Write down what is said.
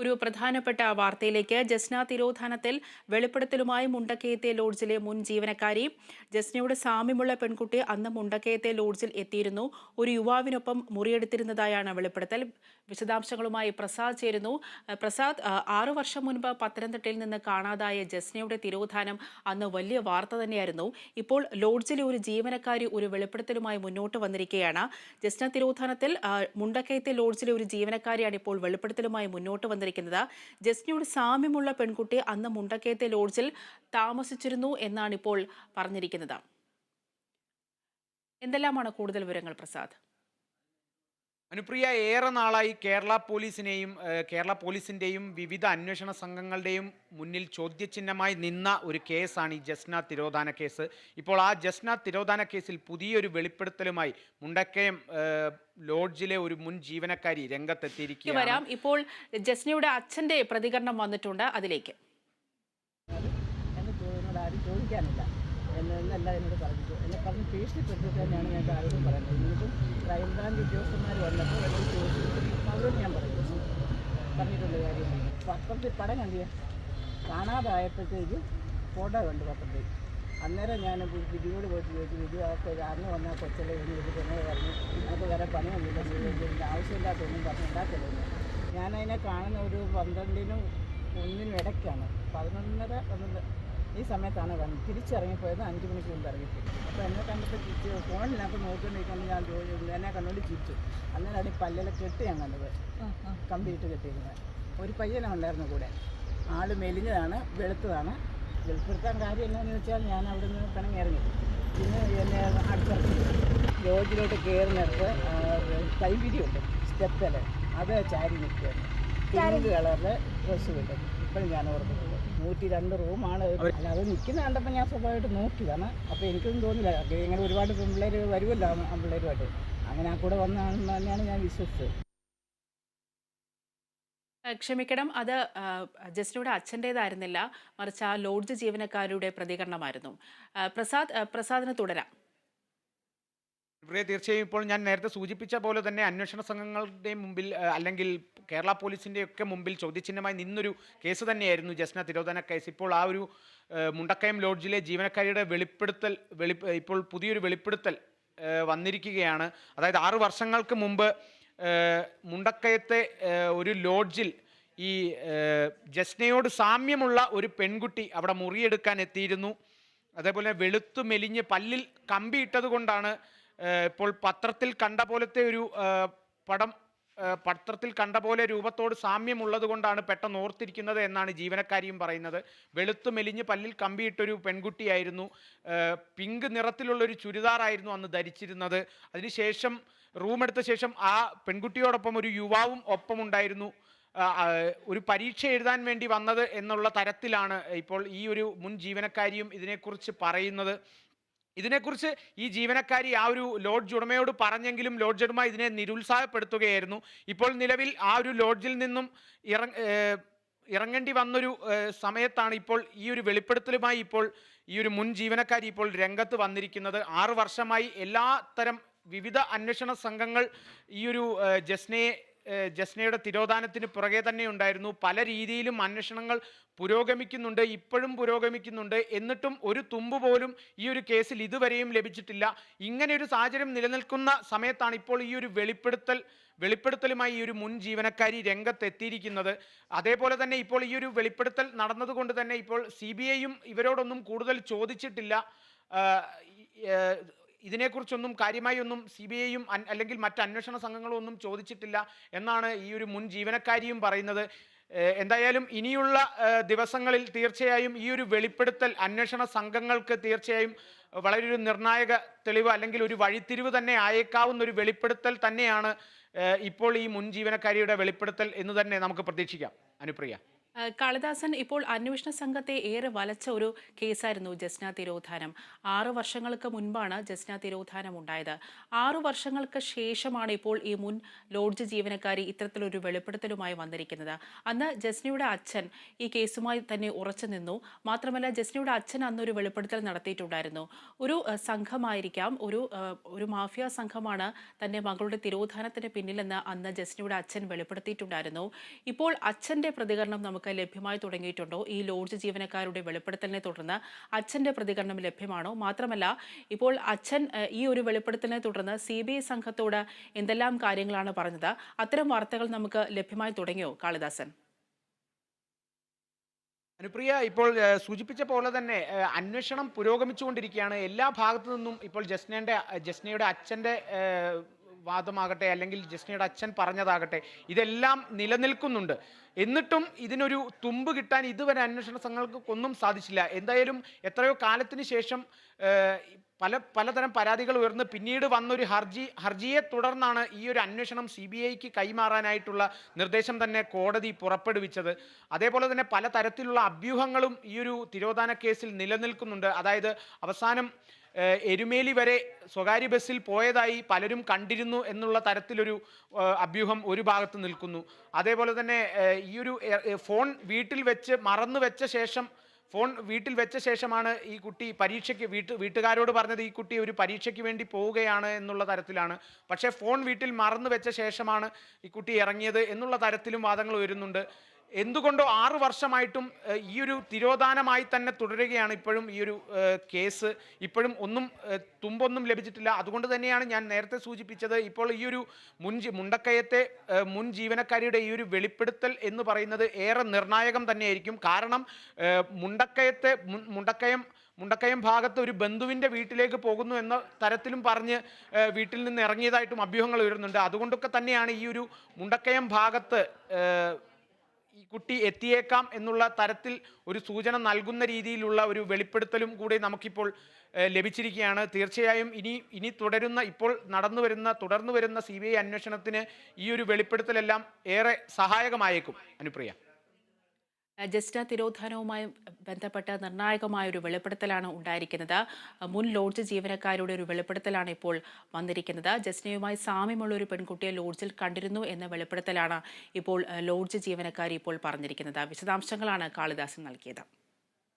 ഒരു പ്രധാനപ്പെട്ട വാർത്തയിലേക്ക് ജസ്ന തിരോധാനത്തിൽ വെളിപ്പെടുത്തലുമായി മുണ്ടക്കയത്തെ ലോഡ്ജിലെ മുൻ ജീവനക്കാരി ജസ്നയുടെ സാമ്യമുള്ള പെൺകുട്ടി അന്ന് മുണ്ടക്കയത്തെ ലോഡ്ജിൽ എത്തിയിരുന്നു. ഒരു യുവാവിനൊപ്പം മുറിയെടുത്തിരുന്നതായാണ് വെളിപ്പെടുത്തൽ. വിശദാംശങ്ങളുമായി പ്രസാദ് ചേരുന്നു. പ്രസാദ്, 6 വർഷം മുൻപ് പത്തനംതിട്ടയിൽ നിന്ന് കാണാതായ ജസ്നയുടെ തിരോധാനം അന്ന് വലിയ വാർത്ത തന്നെയായിരുന്നു. ഇപ്പോൾ ലോഡ്ജിലെ ഒരു ജീവനക്കാരി ഒരു വെളിപ്പെടുത്തലുമായി മുന്നോട്ട് വന്നിരിക്കുകയാണ്. ജസ്ന തിരോധാനത്തിൽ മുണ്ടക്കയത്തെ ലോഡ്ജിലെ ഒരു ജീവനക്കാരിയാണ് ഇപ്പോൾ വെളിപ്പെടുത്തലുമായി മുന്നോട്ട് വന്നിരിക്കുന്നത്. ജസ്നയുടെ സാമ്യമുള്ള പെൺകുട്ടി അന്ന് മുണ്ടക്കയത്തെ ലോഡ്ജിൽ താമസിച്ചിരുന്നു എന്നാണ് ഇപ്പോൾ പറഞ്ഞിരിക്കുന്നത്. എന്തെല്ലാമാണ് കൂടുതൽ വിവരങ്ങൾ പ്രസാദ്? അനുപ്രിയ, ഏറെ നാളായി കേരള പോലീസിന്റെയും വിവിധ അന്വേഷണ സംഘങ്ങളുടെയും മുന്നിൽ ചോദ്യചിഹ്നമായി നിന്ന ഒരു കേസാണ് ഈ ജസ്ന തിരോധാന കേസ്. ഇപ്പോൾ ആ ജസ്ന തിരോധാന കേസിൽ പുതിയൊരു വെളിപ്പെടുത്തലുമായി മുണ്ടക്കയം ലോഡ്ജിലെ ഒരു മുൻ ജീവനക്കാരി രംഗത്തെത്തിയിരിക്കുകയാണ്. ഇപ്പോൾ ജസ്നയുടെ അച്ഛന്റെ പ്രതികരണം വന്നിട്ടുണ്ട്, അതിലേക്ക്. ചോദിക്കാനില്ല എന്നല്ല എന്നോട് പറഞ്ഞിട്ട് എന്നെ പറഞ്ഞ് ഭീഷണിപ്പെടുത്തിട്ട് തന്നെയാണ് ഞാൻ ആരോടും പറയുന്നത്. എന്നിട്ടും ക്രൈംബ്രാഞ്ച് ഉദ്യോഗസ്ഥന്മാർ വന്നപ്പോൾ എന്നോട് ചോദിച്ചു, അവരോട് ഞാൻ പറഞ്ഞിട്ടുള്ള കാര്യമാണ്. പത്രത്തിൽ പടം കണ്ടിയ കാണാതായപ്പോഴത്തേക്ക് ഫോട്ടോ കണ്ടു പത്രത്തിൽ. അന്നേരം ഞാൻ വിധിയോട് പോയിട്ട് ചോദിച്ചു, വിധി അന്ന് വന്നാൽ കൊച്ചല്ലേ എന്ന് ചോദിച്ചിട്ട് എന്നോട് പറഞ്ഞു, നമുക്ക് വേറെ പണിയൊന്നുമില്ല, ഇതിൻ്റെ ആവശ്യമില്ലാത്തൊന്നും പറഞ്ഞിട്ടുണ്ടാക്കില്ല. ഞാനതിനെ കാണുന്ന ഒരു 12-നും 1-നും ഇടയ്ക്കാണ്, 11:30 ഈ സമയത്താണ് കണ്ടത്. തിരിച്ചിറങ്ങിപ്പോയത് 5 മണിക്ക് മുമ്പ് ഇറങ്ങിപ്പോയി. അപ്പോൾ എന്നെ കണ്ടിട്ട് ഫോണിനകത്ത് നോക്കിക്കൊണ്ടിരിക്കുമ്പോൾ ഞാൻ എന്നെ കണ്ടുകൊണ്ട് ചിരിച്ചു. അന്നേരം ഈ പല്ലിലെ കെട്ട് ഞാൻ കണ്ടത്, കമ്പിയിട്ട് കെട്ടിയിരുന്നത്. ഒരു പയ്യനുണ്ടായിരുന്നു കൂടെ. ആൾ മെലിഞ്ഞതാണ്, വെളുത്തതാണ്. വെളുപ്പെടുത്താൻ കാര്യം എന്താണെന്ന് വെച്ചാൽ ഞാൻ അവിടെ നിന്ന് പിണങ്ങി ഇറങ്ങി. പിന്നെ എന്നെ അടുത്തിറങ്ങി ലോഡ്ജിലോട്ട് കയറുന്നിടത്ത് കൈവിരിയുണ്ട്, സ്റ്റെപ്പിൽ, അത് ചാരി നിൽക്കുകയാണ്. പിങ്ക് കളറിൽ ഡ്രസ്സ് കിട്ടും. ഇപ്പോഴും ഞാൻ ഓർക്കുന്നത് 102 റൂമാണ്. അല്ലാതെ നിൽക്കുന്ന കണ്ടപ്പോൾ ഞാൻ സ്വന്തമായിട്ട് നോക്കിയതാണ്. അപ്പോൾ എനിക്കൊന്നും തോന്നില്ല, ഇങ്ങനെ ഒരുപാട് പിള്ളേർ വരുമല്ലോ പിള്ളേരുമായിട്ട്, അങ്ങനെ ആ കൂടെ വന്നതാണെന്ന് തന്നെയാണ് ഞാൻ വിശ്വസിച്ചത്. ക്ഷമിക്കണം, അത് ജസ്നയുടെ അച്ഛൻ്റേതായിരുന്നില്ല, മറിച്ച് ആ ലോഡ്ജ് ജീവനക്കാരുടെ പ്രതികരണമായിരുന്നു. പ്രസാദിന് തുടരാം. ഇവിടെ തീർച്ചയായും ഇപ്പോൾ ഞാൻ നേരത്തെ സൂചിപ്പിച്ച പോലെ തന്നെ അന്വേഷണ സംഘങ്ങളുടെ മുമ്പിൽ അല്ലെങ്കിൽ കേരള പോലീസിൻ്റെ ഒക്കെ മുമ്പിൽ ചോദ്യചിഹ്നമായി നിന്നൊരു കേസ് തന്നെയായിരുന്നു ജസ്ന തിരോധാന കേസ്. ഇപ്പോൾ ആ ഒരു മുണ്ടക്കയം ലോഡ്ജിലെ ജീവനക്കാരിയുടെ ഇപ്പോൾ പുതിയൊരു വെളിപ്പെടുത്തൽ വന്നിരിക്കുകയാണ്. അതായത് 6 വർഷങ്ങൾക്ക് മുമ്പ് മുണ്ടക്കയത്തെ ഒരു ലോഡ്ജിൽ ഈ ജസ്നയോട് സാമ്യമുള്ള ഒരു പെൺകുട്ടി അവിടെ മുറിയെടുക്കാൻ എത്തിയിരുന്നു. അതേപോലെ വെളുത്തു മെലിഞ്ഞ് പല്ലിൽ കമ്പിയിട്ടത് കൊണ്ടാണ് ഇപ്പോൾ പത്രത്തിൽ കണ്ട പോലത്തെ ഒരു പത്രത്തിൽ കണ്ട പോലെ രൂപത്തോട് സാമ്യമുള്ളത് കൊണ്ടാണ് പെട്ടെന്ന് ഓർത്തിരിക്കുന്നത് എന്നാണ് ജീവനക്കാരിയും പറയുന്നത്. വെളുത്തു മെലിഞ്ഞ് പല്ലിൽ കമ്പിയിട്ടൊരു പെൺകുട്ടിയായിരുന്നു. പിങ്ക് നിറത്തിലുള്ളൊരു ചുരിദാറായിരുന്നു അന്ന് ധരിച്ചിരുന്നത്. അതിനുശേഷം റൂമെടുത്ത ശേഷം ആ പെൺകുട്ടിയോടൊപ്പം ഒരു യുവാവും ഒപ്പമുണ്ടായിരുന്നു. ഒരു പരീക്ഷ എഴുതാൻ വേണ്ടി വന്നത് എന്നുള്ള തരത്തിലാണ് ഇപ്പോൾ ഈ ഒരു മുൻ ജീവനക്കാരിയും ഇതിനെക്കുറിച്ച് പറയുന്നത്. ഇതിനെക്കുറിച്ച് ഈ ജീവനക്കാരി ആ ഒരു ലോഡ്ജ് ഉടമയോട് പറഞ്ഞെങ്കിലും ലോഡ്ജ് ഉടമ ഇതിനെ നിരുത്സാഹപ്പെടുത്തുകയായിരുന്നു. ഇപ്പോൾ നിലവിൽ ആ ഒരു ലോഡ്ജിൽ നിന്നും ഇറങ്ങേണ്ടി വന്നൊരു സമയത്താണ് ഇപ്പോൾ ഈ ഒരു വെളിപ്പെടുത്തലുമായി ഇപ്പോൾ ഈ ഒരു മുൻ ജീവനക്കാരി ഇപ്പോൾ രംഗത്ത് വന്നിരിക്കുന്നത്. 6 വർഷമായി എല്ലാ തരം വിവിധ അന്വേഷണ സംഘങ്ങൾ ഈ ഒരു ജസ്നയുടെ തിരോധാനത്തിന് പുറകെ തന്നെ ഉണ്ടായിരുന്നു. പല രീതിയിലും അന്വേഷണങ്ങൾ പുരോഗമിക്കുന്നുണ്ട്, ഇപ്പോഴും പുരോഗമിക്കുന്നുണ്ട്. എന്നിട്ടും ഒരു തുമ്പ് പോലും ഈ ഒരു കേസിൽ ഇതുവരെയും ലഭിച്ചിട്ടില്ല. ഇങ്ങനെ ഒരു സാഹചര്യം നിലനിൽക്കുന്ന സമയത്താണ് ഇപ്പോൾ ഈ ഒരു വെളിപ്പെടുത്തലുമായി ഈ ഒരു മുൻ ജീവനക്കാരി രംഗത്തെത്തിയിരിക്കുന്നത്. അതേപോലെ തന്നെ ഇപ്പോൾ ഈ ഒരു വെളിപ്പെടുത്തൽ നടന്നതുകൊണ്ട് തന്നെ ഇപ്പോൾ CBIയും ഇവരോടൊന്നും കൂടുതൽ ചോദിച്ചിട്ടില്ല. ഇതിനെക്കുറിച്ചൊന്നും കാര്യമായി ഒന്നും CBIയും അല്ലെങ്കിൽ മറ്റ് അന്വേഷണ സംഘങ്ങളും ഒന്നും ചോദിച്ചിട്ടില്ല എന്നാണ് ഈ ഒരു മുൻ ജീവനക്കാരിയും പറയുന്നത്. എന്തായാലും ഇനിയുള്ള ദിവസങ്ങളിൽ തീർച്ചയായും ഈ ഒരു വെളിപ്പെടുത്തൽ അന്വേഷണ സംഘങ്ങൾക്ക് തീർച്ചയായും വളരെ ഒരു നിർണായക തെളിവ് അല്ലെങ്കിൽ ഒരു വഴിത്തിരിവ് തന്നെ ആയേക്കാവുന്ന ഒരു വെളിപ്പെടുത്തൽ തന്നെയാണ് ഇപ്പോൾ ഈ മുൻ ജീവനക്കാരിയുടെ വെളിപ്പെടുത്തൽ എന്ന് തന്നെ നമുക്ക് പ്രതീക്ഷിക്കാം. അനുപ്രിയ. കാളിദാസൻ, ഇപ്പോൾ അന്വേഷണ സംഘത്തെ ഏറെ വലച്ച ഒരു കേസായിരുന്നു ജസ്ന തിരോധാനം. 6 വർഷങ്ങൾക്ക് മുൻപാണ് ജസ്ന തിരോധാനം ഉണ്ടായത്. 6 വർഷങ്ങൾക്ക് ശേഷമാണ് ഇപ്പോൾ ഈ മുൻ ലോഡ്ജ് ജീവനക്കാരി ഇത്തരത്തിലൊരു വെളിപ്പെടുത്തലുമായി വന്നിരിക്കുന്നത്. അന്ന് ജസ്നയുടെ അച്ഛൻ ഈ കേസുമായി തന്നെ ഉറച്ചു നിന്നു. മാത്രമല്ല, ജസ്നയുടെ അച്ഛൻ അന്നൊരു വെളിപ്പെടുത്തൽ നടത്തിയിട്ടുണ്ടായിരുന്നു. ഒരു സംഘമായിരിക്കാം, ഒരു മാഫിയ സംഘമാണ് തന്റെ മകളുടെ തിരോധാനത്തിന് പിന്നിലെന്ന് അന്ന് ജസ്നയുടെ അച്ഛൻ വെളിപ്പെടുത്തിയിട്ടുണ്ടായിരുന്നു. ഇപ്പോൾ അച്ഛന്റെ പ്രതികരണം നമുക്ക് ലഭ്യമായി തുടങ്ങിയിട്ടുണ്ടോ? ഈ ലോഡ്ജ് ജീവനക്കാരുടെ വെളിപ്പെടുത്തലിനെ തുടർന്ന് അച്ഛന്റെ പ്രതികരണം ലഭ്യമാണോ? മാത്രമല്ല, ഇപ്പോൾ അച്ഛൻ ഈ ഒരു വെളിപ്പെടുത്തലിനെ തുടർന്ന് CBI സംഘത്തോട് എന്തെല്ലാം കാര്യങ്ങളാണ് പറഞ്ഞത്? അത്തരം വാർത്തകൾ നമുക്ക് ലഭ്യമായി തുടങ്ങിയോ കാളിദാസൻ? അനുപ്രിയ, ഇപ്പോൾ സൂചിപ്പിച്ച പോലെ തന്നെ അന്വേഷണം പുരോഗമിച്ചുകൊണ്ടിരിക്കുകയാണ്. എല്ലാ ഭാഗത്തു നിന്നും ഇപ്പോൾ ജസ്നയുടെ അച്ഛൻ്റെ വാദമാകട്ടെ, അല്ലെങ്കിൽ ജസ്നയുടെ അച്ഛൻ പറഞ്ഞതാകട്ടെ, ഇതെല്ലാം നിലനിൽക്കുന്നുണ്ട്. എന്നിട്ടും ഇതിനൊരു തുമ്പ് കിട്ടാൻ ഇതുവരെ അന്വേഷണ സംഘങ്ങൾക്കൊന്നും സാധിച്ചില്ല. എന്തായാലും എത്രയോ കാലത്തിന് ശേഷം പലതരം പരാതികൾ ഉയർന്ന് പിന്നീട് വന്നൊരു ഹർജിയെ തുടർന്നാണ് ഈ ഒരു അന്വേഷണം CBIക്ക് കൈമാറാനായിട്ടുള്ള നിർദ്ദേശം തന്നെ കോടതി പുറപ്പെടുവിച്ചത്. അതേപോലെ തന്നെ പലതരത്തിലുള്ള അഭ്യൂഹങ്ങളും ഈ ഒരു തിരോധാന കേസിൽ നിലനിൽക്കുന്നുണ്ട്. അതായത് അവസാനം എരുമേലി വരെ സ്വകാര്യ ബസ്സിൽ പോയതായി പലരും കണ്ടിരുന്നു എന്നുള്ള തരത്തിലൊരു അഭ്യൂഹം ഒരു ഭാഗത്ത് നിൽക്കുന്നു. അതേപോലെ തന്നെ ഈ ഒരു ഫോൺ വീട്ടിൽ വെച്ച ശേഷമാണ് ഈ കുട്ടി പരീക്ഷയ്ക്ക് വീട്ടുകാരോട് പറഞ്ഞത് ഈ കുട്ടി ഒരു പരീക്ഷയ്ക്ക് വേണ്ടി പോവുകയാണ് എന്നുള്ള തരത്തിലാണ്. പക്ഷേ ഫോൺ വീട്ടിൽ മറന്നു വെച്ച ശേഷമാണ് ഈ കുട്ടി ഇറങ്ങിയത് എന്നുള്ള തരത്തിലും വാദങ്ങൾ ഉയരുന്നുണ്ട്. എന്തുകൊണ്ടോ 6 വർഷമായിട്ടും ഈ ഒരു തിരോധാനമായി തന്നെ തുടരുകയാണ് ഇപ്പോഴും ഈ ഒരു കേസ്. ഇപ്പോഴും തുമ്പൊന്നും ലഭിച്ചിട്ടില്ല. അതുകൊണ്ട് തന്നെയാണ് ഞാൻ നേരത്തെ സൂചിപ്പിച്ചത്, ഇപ്പോൾ ഈ ഒരു മുണ്ടക്കയത്തെ മുൻ ജീവനക്കാരിയുടെ ഈ ഒരു വെളിപ്പെടുത്തൽ എന്ന് പറയുന്നത് ഏറെ നിർണായകം തന്നെയായിരിക്കും. കാരണം മുണ്ടക്കയം ഭാഗത്ത് ഒരു ബന്ധുവിൻ്റെ വീട്ടിലേക്ക് പോകുന്നു എന്ന തരത്തിലും പറഞ്ഞ് വീട്ടിൽ നിന്ന് ഇറങ്ങിയതായിട്ടും അഭ്യൂഹങ്ങൾ ഉയരുന്നുണ്ട്. അതുകൊണ്ടൊക്കെ തന്നെയാണ് ഈ ഒരു മുണ്ടക്കയം ഭാഗത്ത് ഈ കുട്ടി എത്തിയേക്കാം എന്നുള്ള തരത്തിൽ ഒരു സൂചന നൽകുന്ന രീതിയിലുള്ള ഒരു വെളിപ്പെടുത്തലും കൂടി നമുക്കിപ്പോൾ ലഭിച്ചിരിക്കുകയാണ്. തീർച്ചയായും ഇനി തുടർന്നു വരുന്ന CBI അന്വേഷണത്തിന് ഈ ഒരു വെളിപ്പെടുത്തലെല്ലാം ഏറെ സഹായകമായേക്കും. അനുപ്രിയ, ജസ്ന തിരോധാനവുമായി ബന്ധപ്പെട്ട നിർണായകമായ ഒരു വെളിപ്പെടുത്തലാണ് ഉണ്ടായിരിക്കുന്നത്. മുൻ ലോഡ്ജ് ജീവനക്കാരുടെ ഒരു വെളിപ്പെടുത്തലാണ് ഇപ്പോൾ വന്നിരിക്കുന്നത്. ജസ്നയുമായി സാമ്യമുള്ള ഒരു പെൺകുട്ടിയെ ലോഡ്ജിൽ കണ്ടിരുന്നു എന്ന വെളിപ്പെടുത്തലാണ് ഇപ്പോൾ ലോഡ്ജ് ജീവനക്കാരി ഇപ്പോൾ പറഞ്ഞിരിക്കുന്നത്. വിശദാംശങ്ങളാണ് കാളിദാസൻ നൽകിയത്.